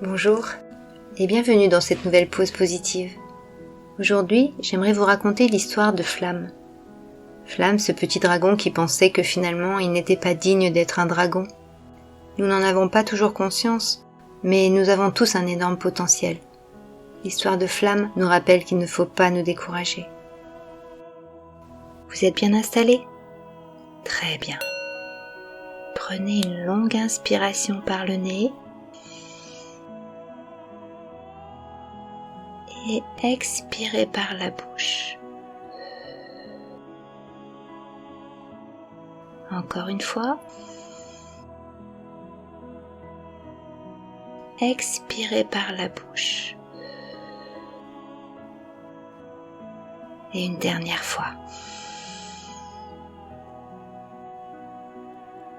Bonjour et bienvenue dans cette nouvelle pause positive. Aujourd'hui, j'aimerais vous raconter l'histoire de Flamme. Flamme, ce petit dragon qui pensait que finalement il n'était pas digne d'être un dragon. Nous n'en avons pas toujours conscience, mais nous avons tous un énorme potentiel. L'histoire de Flamme nous rappelle qu'il ne faut pas nous décourager. Vous êtes bien installés ? Très bien. Prenez une longue inspiration par le nez et expirez par la bouche. Encore une fois. Expirez par la bouche. Et une dernière fois.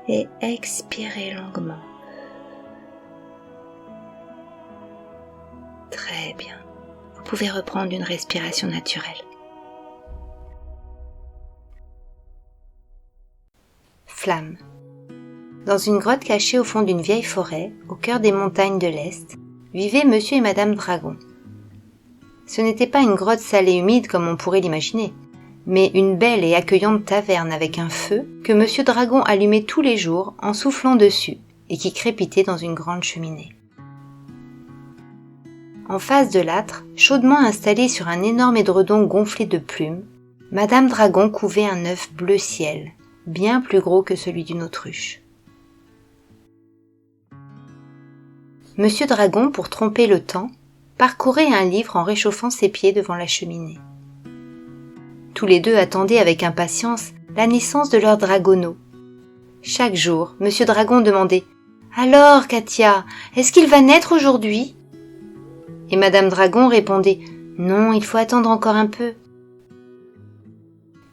Et expirez longuement. Très bien. Vous pouvez reprendre une respiration naturelle. Flamme. Dans une grotte cachée au fond d'une vieille forêt, au cœur des montagnes de l'Est, vivaient Monsieur et Madame Dragon. Ce n'était pas une grotte sale et humide comme on pourrait l'imaginer, mais une belle et accueillante taverne avec un feu que Monsieur Dragon allumait tous les jours en soufflant dessus et qui crépitait dans une grande cheminée. En face de l'âtre, chaudement installée sur un énorme édredon gonflé de plumes, Madame Dragon couvait un œuf bleu ciel, bien plus gros que celui d'une autruche. Monsieur Dragon, pour tromper le temps, parcourait un livre en réchauffant ses pieds devant la cheminée. Tous les deux attendaient avec impatience la naissance de leur dragonneau. Chaque jour, Monsieur Dragon demandait « Alors, Katia, est-ce qu'il va naître aujourd'hui ?» Et Madame Dragon répondait « Non, il faut attendre encore un peu. »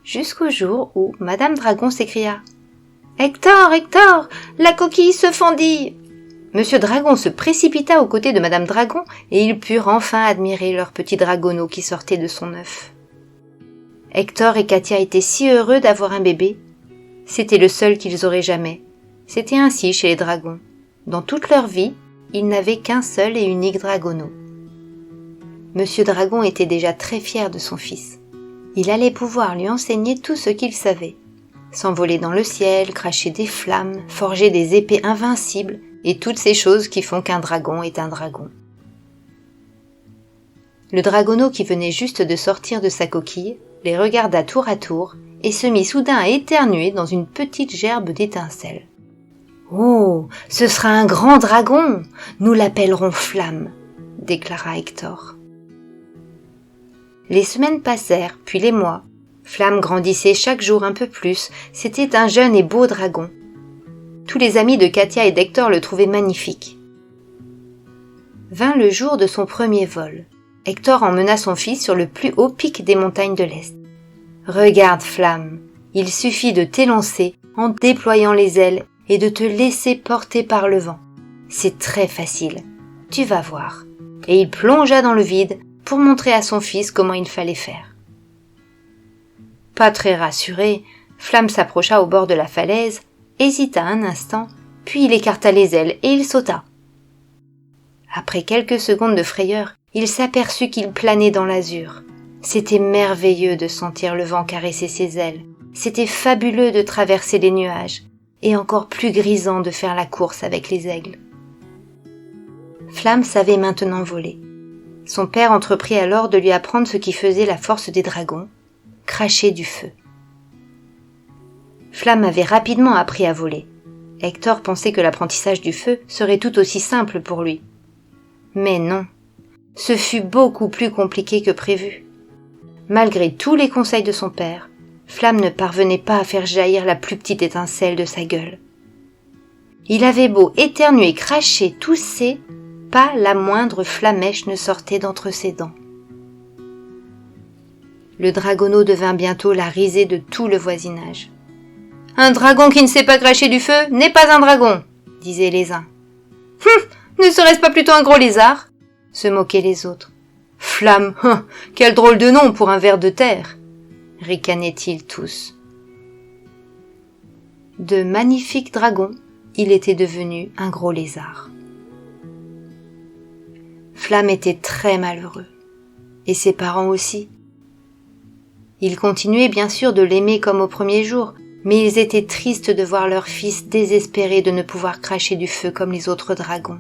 Jusqu'au jour où Madame Dragon s'écria « Hector, Hector, la coquille se fendit !» Monsieur Dragon se précipita aux côtés de Madame Dragon et ils purent enfin admirer leur petit dragonneau qui sortait de son œuf. Hector et Katia étaient si heureux d'avoir un bébé. C'était le seul qu'ils auraient jamais. C'était ainsi chez les dragons. Dans toute leur vie, ils n'avaient qu'un seul et unique dragonneau. Monsieur Dragon était déjà très fier de son fils. Il allait pouvoir lui enseigner tout ce qu'il savait. S'envoler dans le ciel, cracher des flammes, forger des épées invincibles et toutes ces choses qui font qu'un dragon est un dragon. Le dragonneau qui venait juste de sortir de sa coquille les regarda tour à tour et se mit soudain à éternuer dans une petite gerbe d'étincelles. « Oh, ce sera un grand dragon! Nous l'appellerons Flamme !» déclara Hector. Les semaines passèrent, puis les mois. Flamme grandissait chaque jour un peu plus. C'était un jeune et beau dragon. Tous les amis de Katia et d'Hector le trouvaient magnifique. Vint le jour de son premier vol. Hector emmena son fils sur le plus haut pic des montagnes de l'Est. « Regarde, Flamme, il suffit de t'élancer en déployant les ailes et de te laisser porter par le vent. C'est très facile, tu vas voir. » Et il plongea dans le vide pour montrer à son fils comment il fallait faire. Pas très rassuré, Flamme s'approcha au bord de la falaise, hésita un instant, puis il écarta les ailes et il sauta. Après quelques secondes de frayeur, il s'aperçut qu'il planait dans l'azur. C'était merveilleux de sentir le vent caresser ses ailes. C'était fabuleux de traverser les nuages, et encore plus grisant de faire la course avec les aigles. Flamme savait maintenant voler. Son père entreprit alors de lui apprendre ce qui faisait la force des dragons, cracher du feu. Flamme avait rapidement appris à voler. Hector pensait que l'apprentissage du feu serait tout aussi simple pour lui. Mais non, ce fut beaucoup plus compliqué que prévu. Malgré tous les conseils de son père, Flamme ne parvenait pas à faire jaillir la plus petite étincelle de sa gueule. Il avait beau éternuer, cracher, tousser, pas la moindre flamèche ne sortait d'entre ses dents. Le dragonneau devint bientôt la risée de tout le voisinage. « Un dragon qui ne sait pas cracher du feu n'est pas un dragon !» disaient les uns. « Ne serait-ce pas plutôt un gros lézard ?» se moquaient les autres. « Flamme, quel drôle de nom pour un ver de terre !» ricanaient-ils tous. De magnifiques dragons, il était devenu un gros lézard. Flamme était très malheureux, et ses parents aussi. Ils continuaient bien sûr de l'aimer comme au premier jour, mais ils étaient tristes de voir leur fils désespéré de ne pouvoir cracher du feu comme les autres dragons.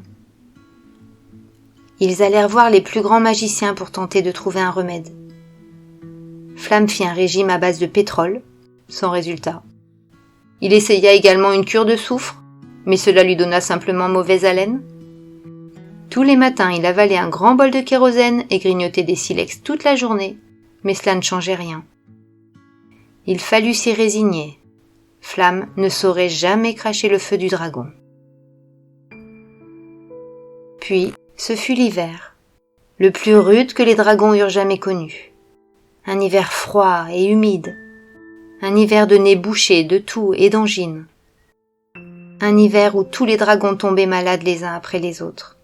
Ils allèrent voir les plus grands magiciens pour tenter de trouver un remède. Flamme fit un régime à base de pétrole, sans résultat. Il essaya également une cure de soufre, mais cela lui donna simplement mauvaise haleine. Tous les matins, il avalait un grand bol de kérosène et grignotait des silex toute la journée, mais cela ne changeait rien. Il fallut s'y résigner. Flamme ne saurait jamais cracher le feu du dragon. Puis, ce fut l'hiver, le plus rude que les dragons eurent jamais connu. Un hiver froid et humide, un hiver de nez bouché, de toux et d'angines. Un hiver où tous les dragons tombaient malades les uns après les autres.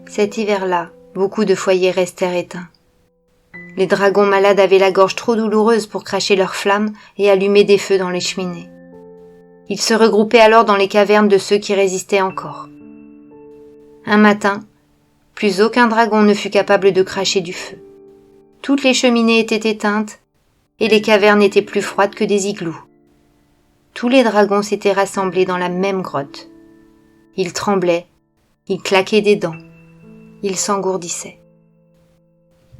Cet hiver-là, beaucoup de foyers restèrent éteints. Les dragons malades avaient la gorge trop douloureuse pour cracher leurs flammes et allumer des feux dans les cheminées. Ils se regroupaient alors dans les cavernes de ceux qui résistaient encore. Un matin, plus aucun dragon ne fut capable de cracher du feu. Toutes les cheminées étaient éteintes et les cavernes étaient plus froides que des igloos. Tous les dragons s'étaient rassemblés dans la même grotte. Ils tremblaient, ils claquaient des dents, ils s'engourdissaient.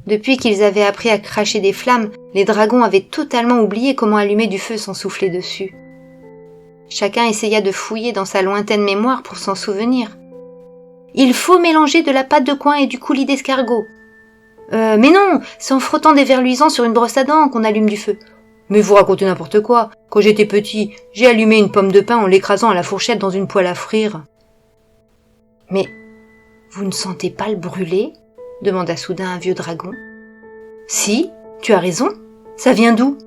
Depuis qu'ils avaient appris à cracher des flammes, les dragons avaient totalement oublié comment allumer du feu sans souffler dessus. Chacun essaya de fouiller dans sa lointaine mémoire pour s'en souvenir. Il faut mélanger de la pâte de coin et du coulis d'escargot. Mais non, c'est en frottant des verres luisants sur une brosse à dents qu'on allume du feu. Mais vous racontez n'importe quoi. Quand j'étais petit, j'ai allumé une pomme de pin en l'écrasant à la fourchette dans une poêle à frire. Mais vous ne sentez pas le brûler ? Demanda soudain un vieux dragon. Si, tu as raison. Ça vient d'où ?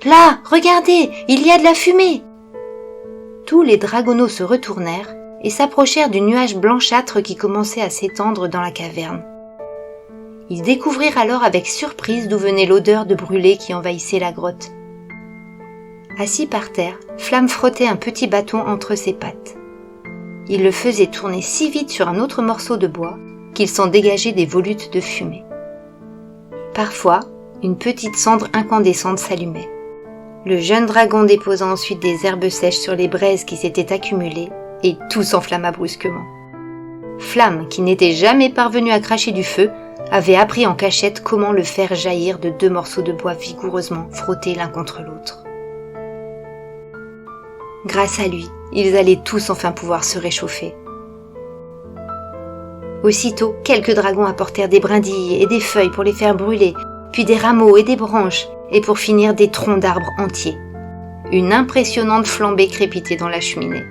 Là, regardez, il y a de la fumée. Tous les dragonos se retournèrent et s'approchèrent du nuage blanchâtre qui commençait à s'étendre dans la caverne. Ils découvrirent alors avec surprise d'où venait l'odeur de brûlé qui envahissait la grotte. Assis par terre, Flamme frottait un petit bâton entre ses pattes. Il le faisait tourner si vite sur un autre morceau de bois qu'il s'en dégageait des volutes de fumée. Parfois, une petite cendre incandescente s'allumait. Le jeune dragon déposa ensuite des herbes sèches sur les braises qui s'étaient accumulées et tout s'enflamma brusquement. Flamme, qui n'était jamais parvenue à cracher du feu, avait appris en cachette comment le faire jaillir de 2 morceaux de bois vigoureusement frottés l'un contre l'autre. Grâce à lui, ils allaient tous enfin pouvoir se réchauffer. Aussitôt, quelques dragons apportèrent des brindilles et des feuilles pour les faire brûler, puis des rameaux et des branches, et pour finir des troncs d'arbres entiers. Une impressionnante flambée crépitait dans la cheminée.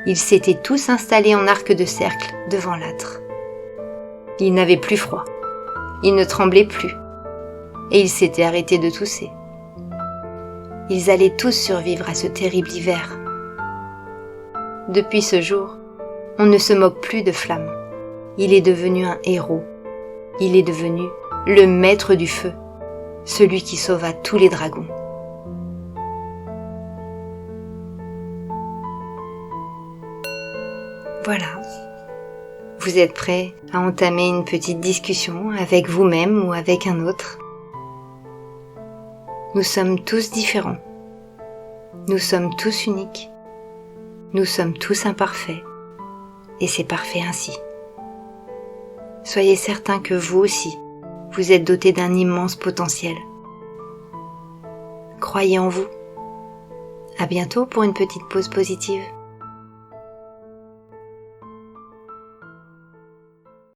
Ils s'étaient tous installés en arc de cercle devant l'âtre. Ils n'avaient plus froid, ils ne tremblaient plus, et ils s'étaient arrêtés de tousser. Ils allaient tous survivre à ce terrible hiver. Depuis ce jour, on ne se moque plus de Flamme. Il est devenu un héros. Il est devenu le maître du feu, celui qui sauva tous les dragons. Voilà. Vous êtes prêts à entamer une petite discussion avec vous-même ou avec un autre ? Nous sommes tous différents. Nous sommes tous uniques. Nous sommes tous imparfaits. Et c'est parfait ainsi. Soyez certains que vous aussi, vous êtes dotés d'un immense potentiel. Croyez en vous. À bientôt pour une petite pause positive.